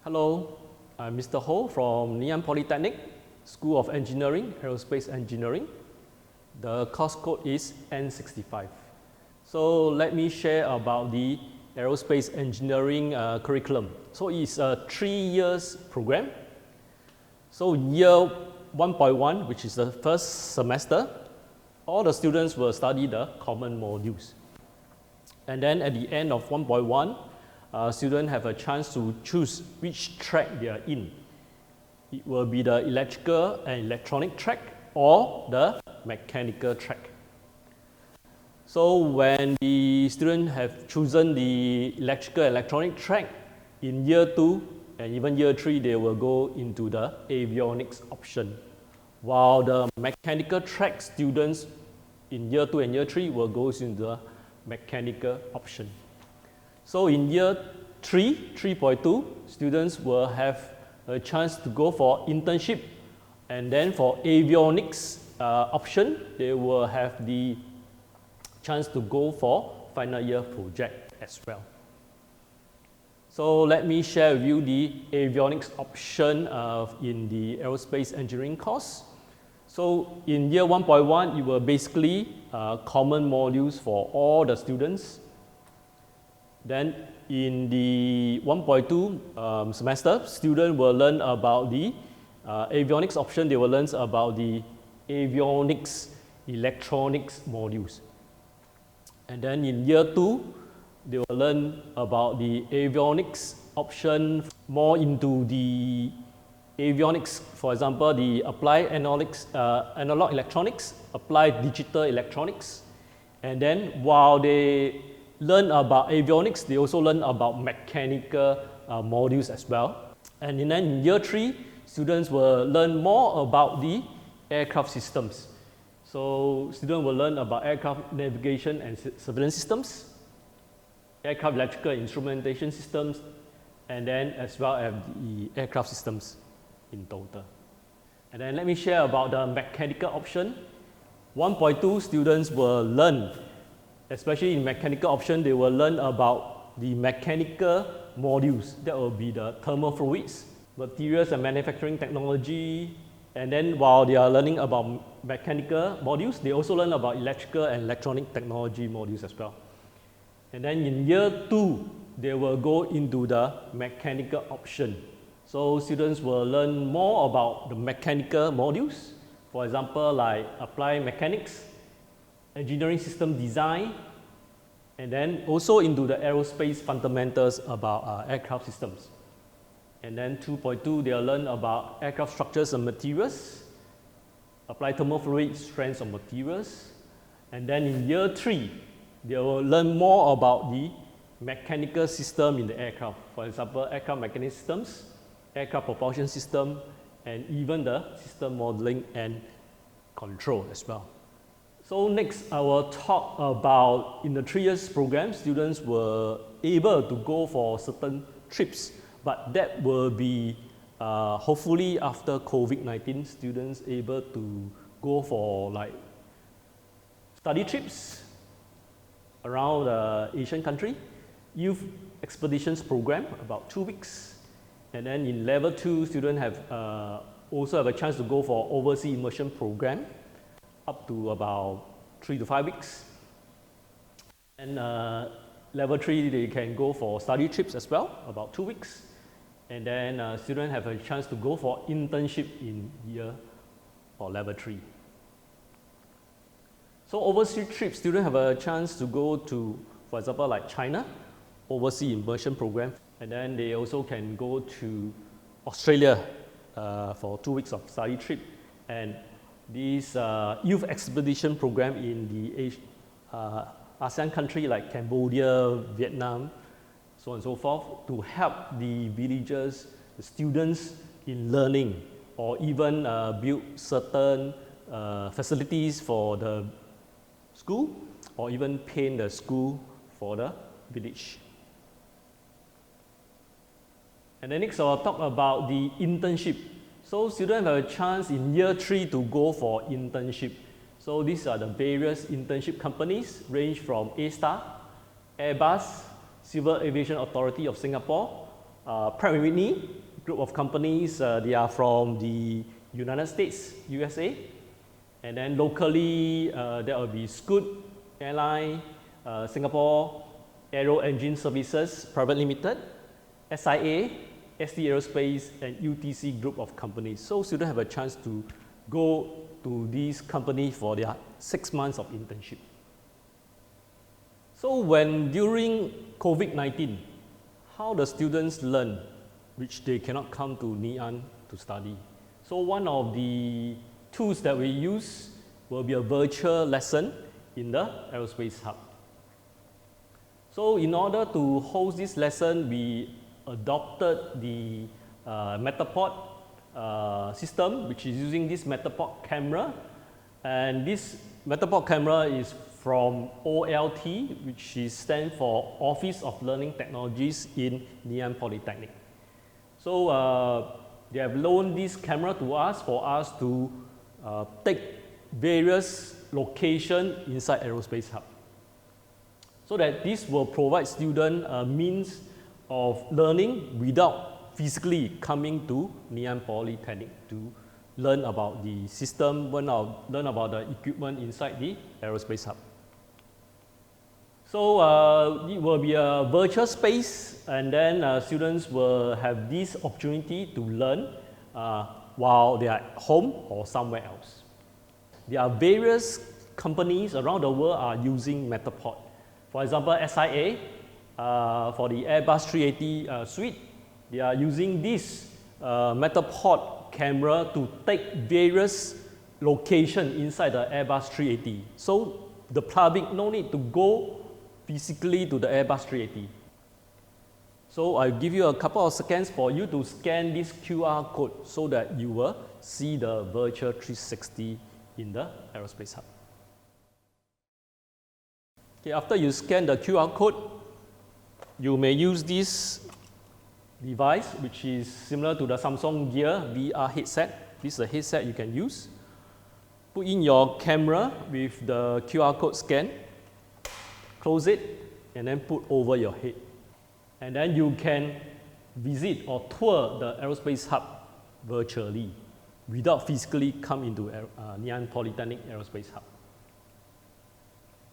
Hello, I'm Mr. Ho from Ngee Polytechnic, School of Engineering, Aerospace Engineering. The course code is N65. So let me share about the Aerospace Engineering curriculum. So it's a 3 years program. So year 1.1, which is the first semester, all the students will study the common modules. And then at the end of 1.1, students have a chance to choose which track they are in. It will be the electrical and electronic track or the mechanical track. So when the students have chosen the electrical and electronic track, in year 2 and even year 3, they will go into the avionics option. While the mechanical track students in year 2 and year 3 will go into the mechanical option. So in year 3.2, students will have a chance to go for internship, and then for avionics option, they will have the chance to go for final year project as well. So let me share with you the avionics option in the aerospace engineering course. So in year 1.1, it will basically common modules for all the students. Then in the 1.2 semester, students will learn about the avionics option. They will learn about the avionics electronics modules. And then in year 2, they will learn about the avionics option, more into the avionics, for example, the applied analog electronics, applied digital electronics. And then while they learn about avionics, they also learn about mechanical modules as well. And then in year 3, students will learn more about the aircraft systems. So students will learn about aircraft navigation and surveillance systems, aircraft electrical instrumentation systems, and then as well as the aircraft systems in total. And then let me share about the mechanical option. 1.2 students will learn, especially in mechanical option, they will learn about the mechanical modules. That will be the thermal fluids, materials and manufacturing technology. And then while they are learning about mechanical modules, they also learn about electrical and electronic technology modules as well. And then in year 2, they will go into the mechanical option. So students will learn more about the mechanical modules. For example, like applied mechanics, engineering system design, and then also into the aerospace fundamentals about aircraft systems. And then 2.2, they'll learn about aircraft structures and materials, applied thermal fluid strengths of materials. And then in year 3, they will learn more about the mechanical system in the aircraft. For example, aircraft mechanical systems, aircraft propulsion system, and even the system modeling and control as well. So next, I will talk about, in the 3 years program, students were able to go for certain trips, but that will be hopefully after COVID-19, students able to go for like study trips around the Asian country, youth expeditions program, about 2 weeks. And then in level 2, students have also have a chance to go for overseas immersion program, up to about 3 to 5 weeks. And level 3, they can go for study trips as well, about 2 weeks. And then students have a chance to go for internship in year or level 3. So overseas trips, students have a chance to go to, for example, like China, overseas immersion program. And then they also can go to Australia for 2 weeks of study trip. And this youth expedition program in the ASEAN country like Cambodia, Vietnam, so on and so forth, to help the villagers, the students in learning, or even build certain facilities for the school, or even paint the school for the village. And then next, I'll talk about the internship. So students have a chance in year 3 to go for internship. So these are the various internship companies, range from A-Star, Airbus, Civil Aviation Authority of Singapore, Pratt & Whitney group of companies, they are from the United States, USA. And then locally, there will be Scoot Airline, Singapore Aero Engine Services Private Limited, SIA, ST Aerospace, and UTC group of companies. So students have a chance to go to these companies for their 6 months of internship. So when during COVID-19, how the students learn, which they cannot come to Ngee to study? So one of the tools that we use will be a virtual lesson in the Aerospace Hub. So in order to host this lesson, we adopted the Matterport system, which is using this Matterport camera. And this Matterport camera is from OLT, which stands for Office of Learning Technologies in Ngee Polytechnic. So they have loaned this camera to us for us to take various locations inside Aerospace Hub. So that this will provide students a means of learning without physically coming to Ngee Polytechnic to learn about the system, learn about the equipment inside the Aerospace Hub. So it will be a virtual space, and then students will have this opportunity to learn while they are at home or somewhere else. There are various companies around the world are using Matterport. For example, SIA, for the Airbus 380 suite, they are using this Matterport camera to take various locations inside the Airbus 380. So the public no need to go physically to the Airbus 380. So I'll give you a couple of seconds for you to scan this QR code so that you will see the virtual 360 in the Aerospace Hub. Okay, after you scan the QR code, you may use this device, which is similar to the Samsung Gear VR headset. This is a headset you can use. Put in your camera with the QR code scan, close it, and then put over your head. And then you can visit or tour the Aerospace Hub virtually without physically come into Ngee Polytechnic Aerospace Hub.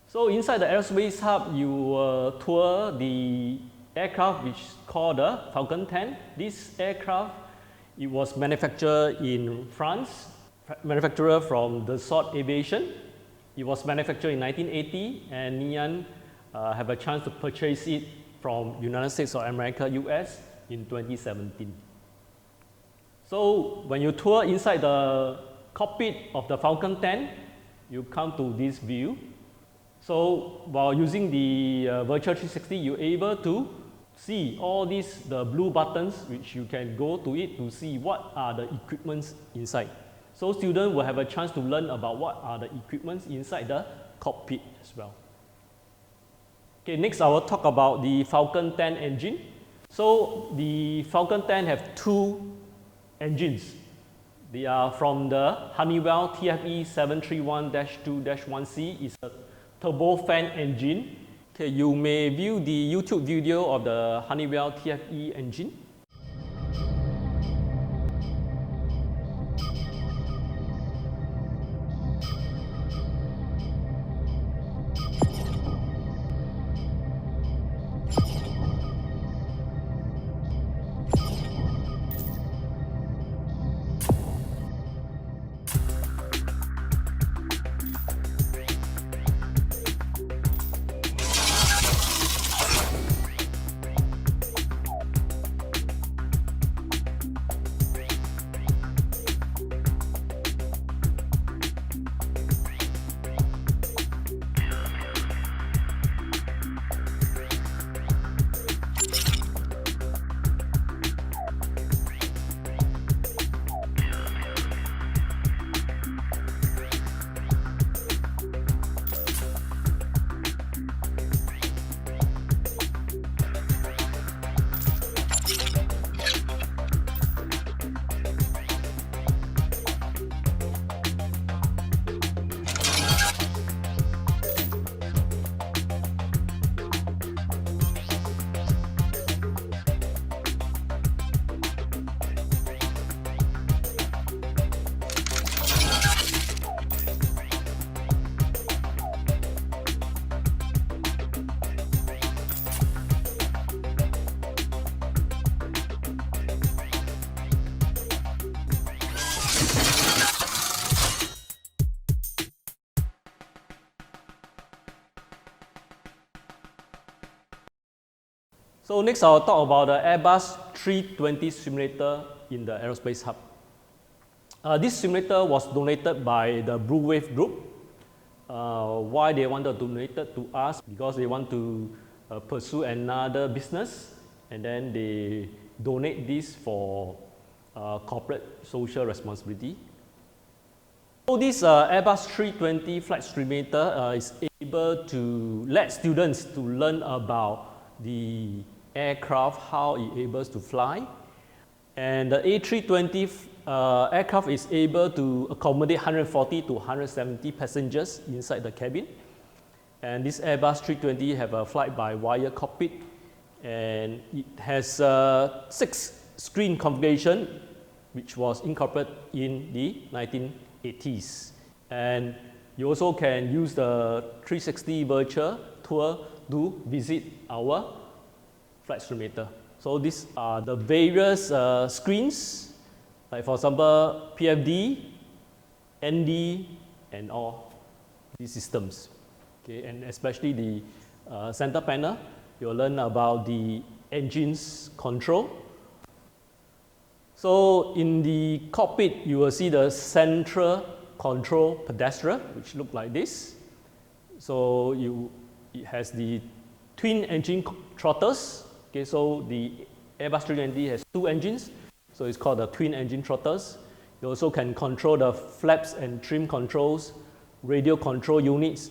So inside the Aerospace Hub, you will tour the aircraft which is called the Falcon 10. This aircraft, it was manufactured in France, manufacturer from Dassault Aviation. It was manufactured in 1980, and Ngee have a chance to purchase it from United States of America, US, in 2017. So when you tour inside the cockpit of the Falcon 10, you come to this view. So while using the virtual 360, you're able to see all these, the blue buttons, which you can go to it to see what are the equipments inside. So students will have a chance to learn about what are the equipments inside the cockpit as well. Okay, next I will talk about the Falcon 10 engine. So the Falcon 10 have two engines. They are from the Honeywell TFE 731-2-1C. It's a turbofan engine. Okay, you may view the YouTube video of the Honeywell TFE engine. So next I'll talk about the Airbus 320 simulator in the Aerospace Hub. This simulator was donated by the Blue Wave Group. Why they want to donate it to us? Because they want to pursue another business, and then they donate this for corporate social responsibility. So this Airbus 320 flight simulator is able to let students to learn about the aircraft, how it able to fly. And the A320 aircraft is able to accommodate 140 to 170 passengers inside the cabin. And this Airbus 320 have a flight-by-wire cockpit, and it has 6 screen configuration, which was incorporated in the 1980s. And you also can use the 360 virtual tour to visit our flight simulator. So these are the various screens, like for example, PFD, ND, and all these systems. Okay, and especially the center panel, you'll learn about the engines control. So in the cockpit, you will see the central control pedestal, which look like this. So it has the twin engine throttles. Okay, so the Airbus 320 has 2 engines, so it's called the twin engine throttles. You also can control the flaps and trim controls, radio control units,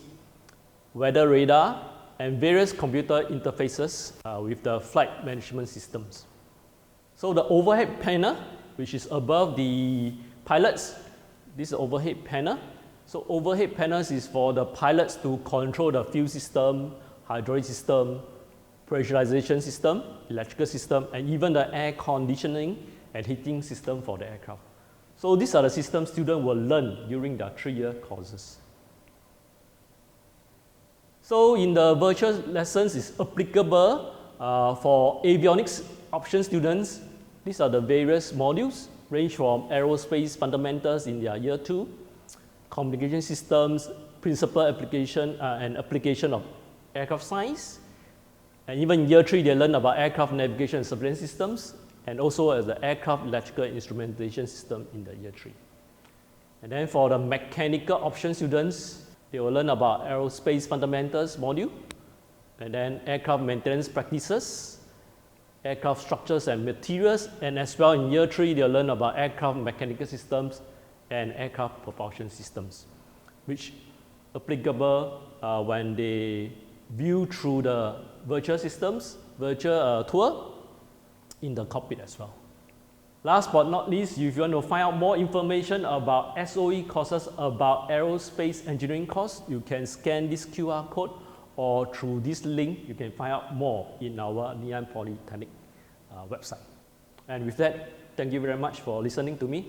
weather radar, and various computer interfaces with the flight management systems. So the overhead panel, which is above the pilots, this is the overhead panel. So overhead panels is for the pilots to control the fuel system, hydraulic system, pressurization system, electrical system, and even the air conditioning and heating system for the aircraft. So these are the systems students will learn during their 3-year courses. So in the virtual lessons is applicable for avionics option students. These are the various modules, range from aerospace fundamentals in their year 2, communication systems, principal application and application of aircraft science. And even in year 3, they learn about aircraft navigation and surveillance systems, and also as the aircraft electrical instrumentation system in the year 3. And then for the mechanical option students, they will learn about aerospace fundamentals module, and then aircraft maintenance practices, aircraft structures and materials, and as well in year 3, they'll learn about aircraft mechanical systems and aircraft propulsion systems, which applicable when they view through the virtual systems, virtual tour in the cockpit as well. Last but not least, if you want to find out more information about SOE courses about aerospace engineering course, you can scan this QR code, or through this link, you can find out more in our Ngee Polytechnic website. And with that, thank you very much for listening to me.